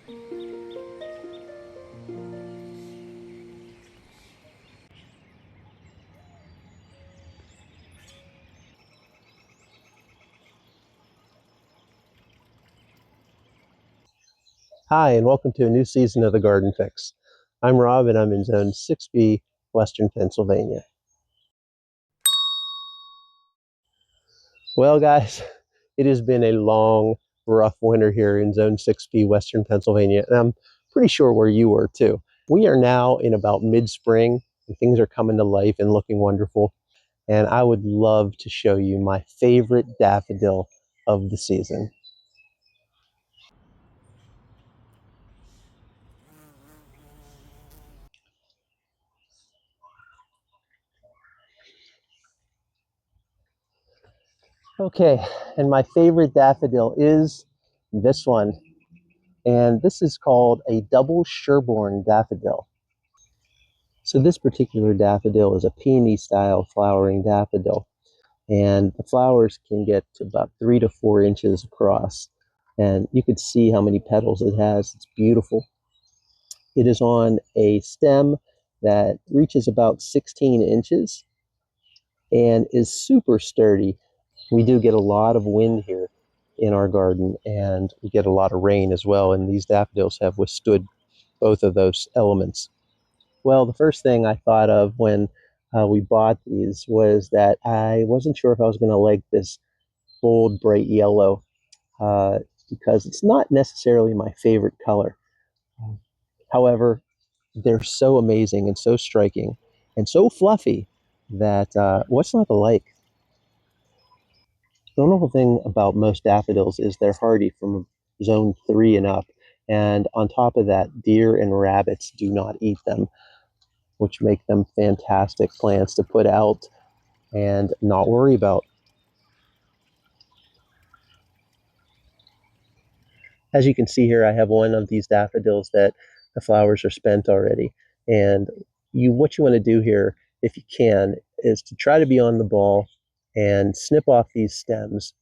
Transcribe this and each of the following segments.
Hi, and welcome to a new season of the Garden Fix. I'm Rob, and I'm in Zone 6B, Western Pennsylvania. Well, guys, it has been a long, rough winter here in Zone 6B, Western Pennsylvania, and I'm pretty sure where you were too. We are now in about mid-spring, and things are coming to life and looking wonderful, and I would love to show you my favorite daffodil of the season. Okay, and my favorite daffodil is this one. And this is called a double Sherborne daffodil. So this particular daffodil is a peony style flowering daffodil, and the flowers can get to about 3 to 4 inches across, and you can see how many petals it has. It's beautiful. It is on a stem that reaches about 16 inches and is super sturdy. We do get a lot of wind here in our garden, and we get a lot of rain as well, and these daffodils have withstood both of those elements. Well, the first thing I thought of when we bought these was that I wasn't sure if I was going to like this bold, bright yellow because it's not necessarily my favorite color. However, they're so amazing and so striking and so fluffy that what's not to like? The wonderful thing about most daffodils is they're hardy from zone 3 and up. And on top of that, deer and rabbits do not eat them, which make them fantastic plants to put out and not worry about. As you can see here, I have one of these daffodils that the flowers are spent already. And what you want to do here, if you can, is to try to be on the ball and snip off these stems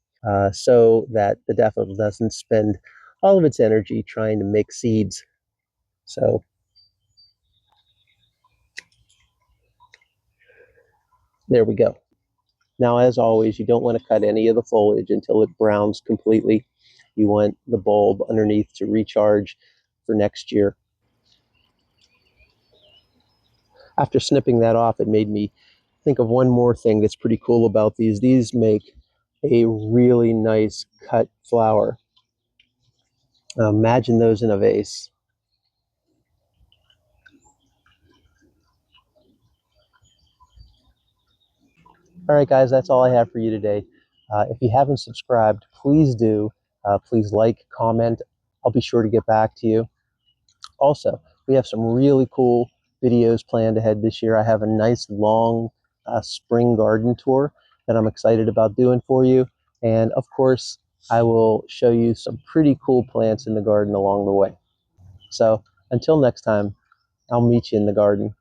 so that the daffodil doesn't spend all of its energy trying to make seeds. So there we go. Now, as always, you don't want to cut any of the foliage until it browns completely. You want the bulb underneath to recharge for next year. After snipping that off, it made me think of one more thing that's pretty cool about these. These make a really nice cut flower. Imagine those in a vase. All right, guys, that's all I have for you today. If you haven't subscribed, please do. Please like, comment. I'll be sure to get back to you. Also, we have some really cool videos planned ahead this year. I have a nice long spring garden tour that I'm excited about doing for you. And of course, I will show you some pretty cool plants in the garden along the way. So until next time, I'll meet you in the garden.